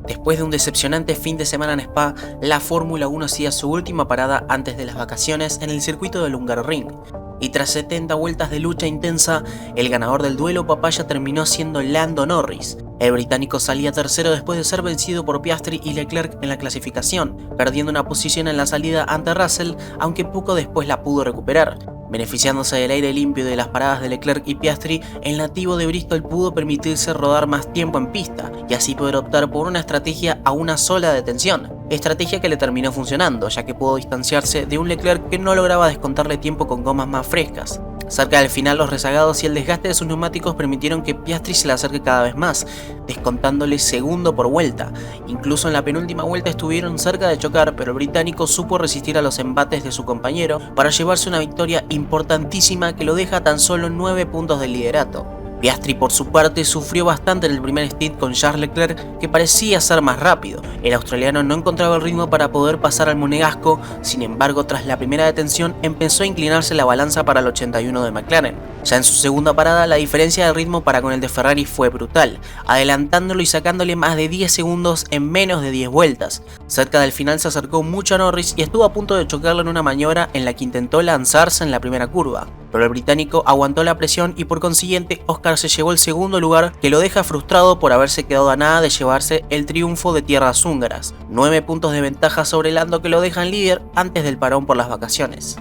Después de un decepcionante fin de semana en Spa, la Fórmula 1 hacía su última parada antes de las vacaciones en el circuito del Hungaroring. Y tras 70 vueltas de lucha intensa, el ganador del duelo papaya terminó siendo Lando Norris. El británico salía tercero después de ser vencido por Piastri y Leclerc en la clasificación, perdiendo una posición en la salida ante Russell, aunque poco después la pudo recuperar. Beneficiándose del aire limpio y de las paradas de Leclerc y Piastri, el nativo de Bristol pudo permitirse rodar más tiempo en pista y así poder optar por una estrategia a una sola detención. Estrategia que le terminó funcionando, ya que pudo distanciarse de un Leclerc que no lograba descontarle tiempo con gomas más frescas. Cerca del final, los rezagados y el desgaste de sus neumáticos permitieron que Piastri se le acerque cada vez más, descontándole segundo por vuelta. Incluso en la penúltima vuelta estuvieron cerca de chocar, pero el británico supo resistir a los embates de su compañero para llevarse una victoria importantísima que lo deja tan solo 9 puntos del liderato. Piastri por su parte sufrió bastante en el primer stint con Charles Leclerc, que parecía ser más rápido. El australiano no encontraba el ritmo para poder pasar al monegasco, sin embargo tras la primera detención empezó a inclinarse la balanza para el 81 de McLaren. Ya en su segunda parada la diferencia de ritmo para con el de Ferrari fue brutal, adelantándolo y sacándole más de 10 segundos en menos de 10 vueltas. Cerca del final se acercó mucho a Norris y estuvo a punto de chocarlo en una maniobra en la que intentó lanzarse en la primera curva. Pero el británico aguantó la presión y por consiguiente Oscar se llevó el segundo lugar, que lo deja frustrado por haberse quedado a nada de llevarse el triunfo de tierras húngaras. 9 puntos de ventaja sobre Lando que lo dejan líder antes del parón por las vacaciones.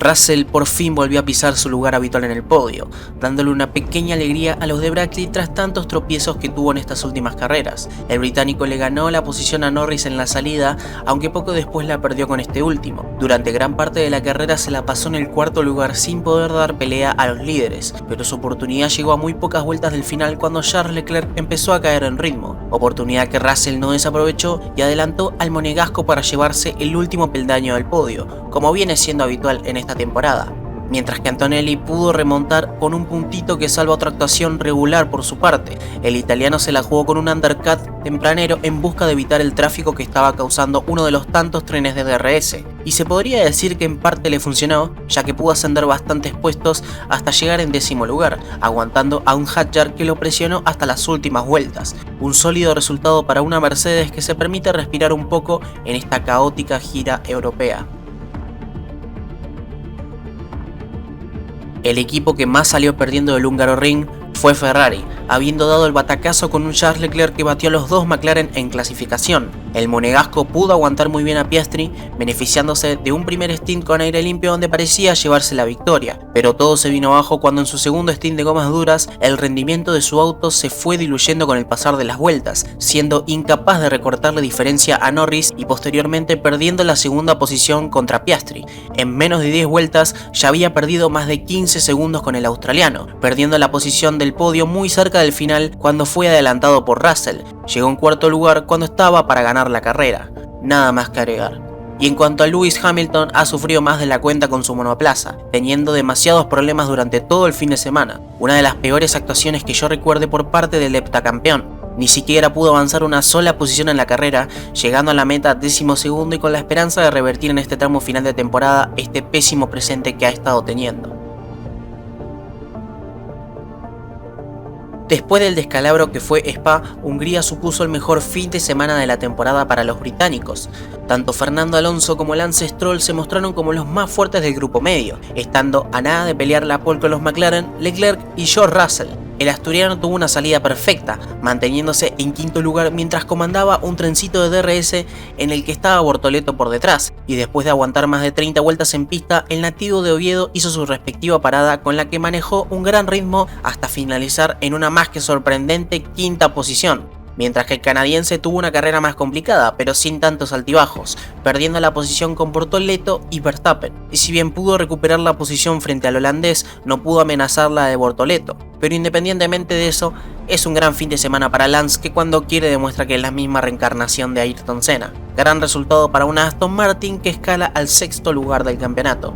Russell por fin volvió a pisar su lugar habitual en el podio, dándole una pequeña alegría a los de Brackley tras tantos tropiezos que tuvo en estas últimas carreras. El británico le ganó la posición a Norris en la salida, aunque poco después la perdió con este último. Durante gran parte de la carrera se la pasó en el cuarto lugar sin poder dar pelea a los líderes, pero su oportunidad llegó a muy pocas vueltas del final cuando Charles Leclerc empezó a caer en ritmo, oportunidad que Russell no desaprovechó y adelantó al monegasco para llevarse el último peldaño del podio, como viene siendo habitual en esta temporada, mientras que Antonelli pudo remontar con un puntito que salva otra actuación regular por su parte. El italiano se la jugó con un undercut tempranero en busca de evitar el tráfico que estaba causando uno de los tantos trenes de DRS, y se podría decir que en parte le funcionó, ya que pudo ascender bastantes puestos hasta llegar en 10º lugar, aguantando a un Hadjar que lo presionó hasta las últimas vueltas. Un sólido resultado para una Mercedes que se permite respirar un poco en esta caótica gira europea. El equipo que más salió perdiendo del Hungaroring fue Ferrari, habiendo dado el batacazo con un Charles Leclerc que batió a los dos McLaren en clasificación. El monegasco pudo aguantar muy bien a Piastri, beneficiándose de un primer stint con aire limpio donde parecía llevarse la victoria, pero todo se vino abajo cuando en su segundo stint de gomas duras el rendimiento de su auto se fue diluyendo con el pasar de las vueltas, siendo incapaz de recortarle diferencia a Norris y posteriormente perdiendo la segunda posición contra Piastri. En menos de 10 vueltas ya había perdido más de 15 segundos con el australiano, perdiendo la posición del podio muy cerca del final cuando fue adelantado por Russell. Llegó en cuarto lugar cuando estaba para ganar la carrera. Nada más que agregar. Y en cuanto a Lewis Hamilton, ha sufrido más de la cuenta con su monoplaza, teniendo demasiados problemas durante todo el fin de semana. Una de las peores actuaciones que yo recuerde por parte del heptacampeón. Ni siquiera pudo avanzar una sola posición en la carrera, llegando a la meta 12º y con la esperanza de revertir en este tramo final de temporada este pésimo presente que ha estado teniendo. Después del descalabro que fue Spa, Hungría supuso el mejor fin de semana de la temporada para los británicos. Tanto Fernando Alonso como Lance Stroll se mostraron como los más fuertes del grupo medio, estando a nada de pelear la pole con los McLaren, Leclerc y George Russell. El asturiano tuvo una salida perfecta, manteniéndose en quinto lugar mientras comandaba un trencito de DRS en el que estaba Bortoleto por detrás, y después de aguantar más de 30 vueltas en pista, el nativo de Oviedo hizo su respectiva parada con la que manejó un gran ritmo hasta finalizar en una más que sorprendente quinta posición. Mientras que el canadiense tuvo una carrera más complicada, pero sin tantos altibajos, perdiendo la posición con Bortoleto y Verstappen. Y si bien pudo recuperar la posición frente al holandés, no pudo amenazar la de Bortoleto. Pero independientemente de eso, es un gran fin de semana para Lance, que cuando quiere demuestra que es la misma reencarnación de Ayrton Senna. Gran resultado para una Aston Martin que escala al 6º lugar del campeonato.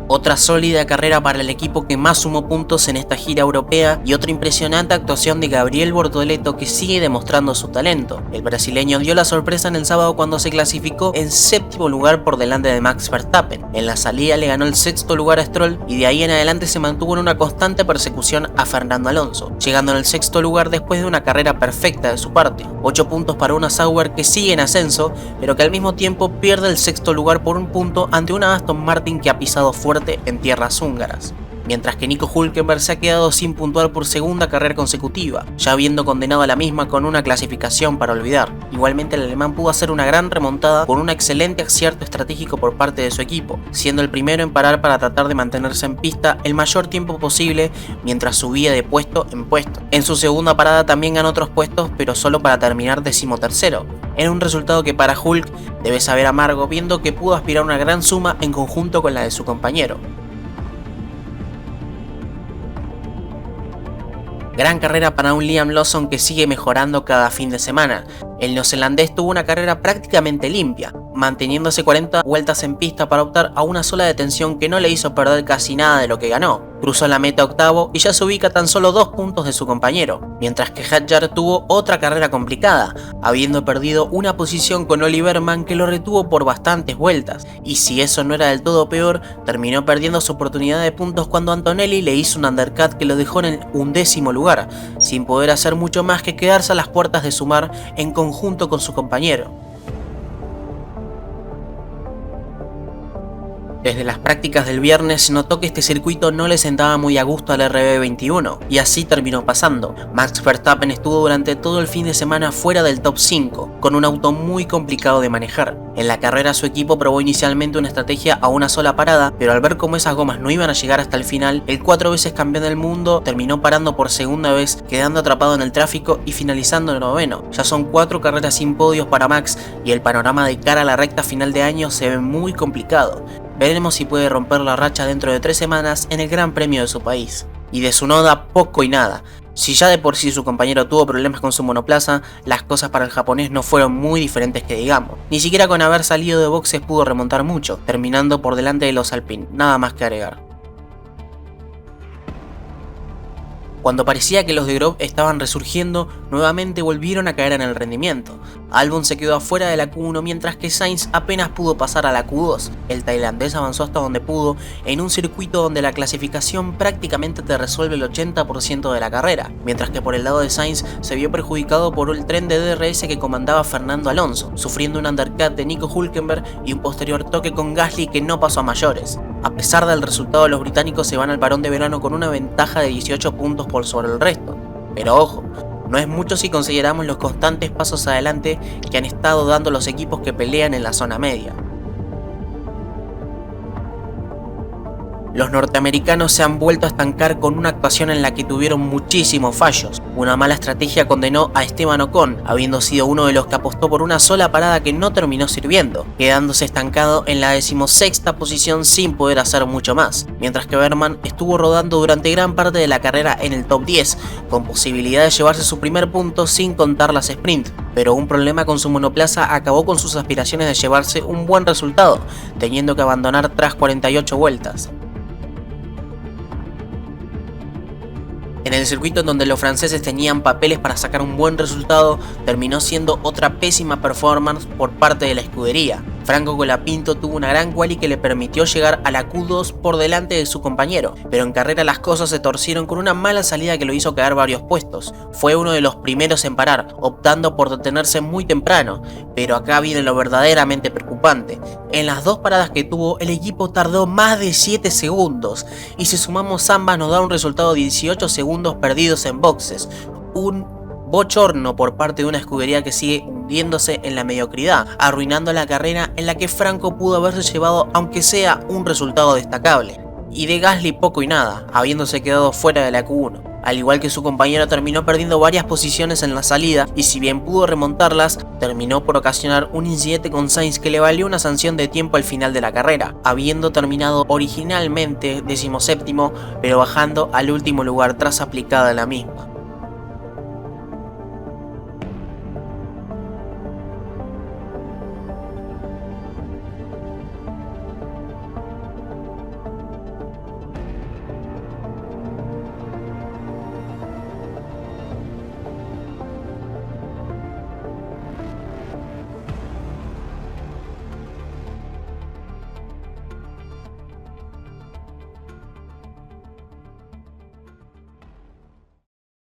Otra sólida carrera para el equipo que más sumó puntos en esta gira europea y otra impresionante actuación de Gabriel Bortoleto, que sigue demostrando su talento. El brasileño dio la sorpresa en el sábado cuando se clasificó en séptimo lugar por delante de Max Verstappen. En la salida le ganó el sexto lugar a Stroll y de ahí en adelante se mantuvo en una constante persecución a Fernando Alonso, llegando en el sexto lugar después de una carrera perfecta de su parte. 8 puntos para una Sauber que sigue en ascenso, pero que al mismo tiempo pierde el sexto lugar por un punto ante una Aston Martin que ha pisado fuerte en tierras húngaras. Mientras que Nico Hülkenberg se ha quedado sin puntuar por segunda carrera consecutiva, ya habiendo condenado a la misma con una clasificación para olvidar. Igualmente el alemán pudo hacer una gran remontada con un excelente acierto estratégico por parte de su equipo, siendo el primero en parar para tratar de mantenerse en pista el mayor tiempo posible mientras subía de puesto en puesto. En su segunda parada también ganó otros puestos, pero solo para terminar 13º, en un resultado que para Hulk debe saber amargo, viendo que pudo aspirar a una gran suma en conjunto con la de su compañero. Gran carrera para un Liam Lawson que sigue mejorando cada fin de semana. El neozelandés tuvo una carrera prácticamente limpia, manteniéndose 40 vueltas en pista para optar a una sola detención que no le hizo perder casi nada de lo que ganó. Cruzó la meta octavo y ya se ubica a tan solo 2 puntos de su compañero, mientras que Hadjar tuvo otra carrera complicada, habiendo perdido una posición con Oliver Mann que lo retuvo por bastantes vueltas, y si eso no era del todo peor, terminó perdiendo su oportunidad de puntos cuando Antonelli le hizo un undercut que lo dejó en el 11º lugar, sin poder hacer mucho más que quedarse a las puertas de sumar en conjunto con su compañero. Desde las prácticas del viernes se notó que este circuito no le sentaba muy a gusto al RB21, y así terminó pasando. Max Verstappen estuvo durante todo el fin de semana fuera del top 5, con un auto muy complicado de manejar. En la carrera su equipo probó inicialmente una estrategia a una sola parada, pero al ver cómo esas gomas no iban a llegar hasta el final, el 4 veces campeón del mundo terminó parando por segunda vez, quedando atrapado en el tráfico y finalizando en noveno. Ya son 4 carreras sin podios para Max y el panorama de cara a la recta final de año se ve muy complicado. Veremos si puede romper la racha dentro de 3 semanas en el Gran Premio de su país. Y de Tsunoda poco y nada. Si ya de por sí su compañero tuvo problemas con su monoplaza, las cosas para el japonés no fueron muy diferentes que digamos. Ni siquiera con haber salido de boxes pudo remontar mucho, terminando por delante de los Alpine, nada más que agregar. Cuando parecía que los de Grove estaban resurgiendo, nuevamente volvieron a caer en el rendimiento. Albon se quedó afuera de la Q1 mientras que Sainz apenas pudo pasar a la Q2. El tailandés avanzó hasta donde pudo en un circuito donde la clasificación prácticamente te resuelve el 80% de la carrera, mientras que por el lado de Sainz se vio perjudicado por el tren de DRS que comandaba Fernando Alonso, sufriendo un undercut de Nico Hülkenberg y un posterior toque con Gasly que no pasó a mayores. A pesar del resultado, los británicos se van al parón de verano con una ventaja de 18 puntos por sobre el resto. Pero ojo, no es mucho si consideramos los constantes pasos adelante que han estado dando los equipos que pelean en la zona media. Los norteamericanos se han vuelto a estancar con una actuación en la que tuvieron muchísimos fallos. Una mala estrategia condenó a Esteban Ocon, habiendo sido uno de los que apostó por una sola parada que no terminó sirviendo, quedándose estancado en la 16ª posición sin poder hacer mucho más, mientras que Berman estuvo rodando durante gran parte de la carrera en el top 10, con posibilidad de llevarse su primer punto sin contar las sprint, pero un problema con su monoplaza acabó con sus aspiraciones de llevarse un buen resultado, teniendo que abandonar tras 48 vueltas. En el circuito en donde los franceses tenían papeles para sacar un buen resultado, terminó siendo otra pésima performance por parte de la escudería. Franco Colapinto tuvo una gran quali que le permitió llegar a la Q2 por delante de su compañero, pero en carrera las cosas se torcieron con una mala salida que lo hizo caer varios puestos. Fue uno de los primeros en parar, optando por detenerse muy temprano, pero acá viene lo verdaderamente preocupante. En las 2 paradas que tuvo, el equipo tardó más de 7 segundos, y si sumamos ambas nos da un resultado de 18 segundos perdidos en boxes. Un bochorno por parte de una escudería que sigue hundiéndose en la mediocridad, arruinando la carrera en la que Franco pudo haberse llevado aunque sea un resultado destacable. Y de Gasly poco y nada, habiéndose quedado fuera de la Q1. Al igual que su compañero terminó perdiendo varias posiciones en la salida y si bien pudo remontarlas, terminó por ocasionar un incidente con Sainz que le valió una sanción de tiempo al final de la carrera, habiendo terminado originalmente 17º, pero bajando al último lugar tras aplicada la misma.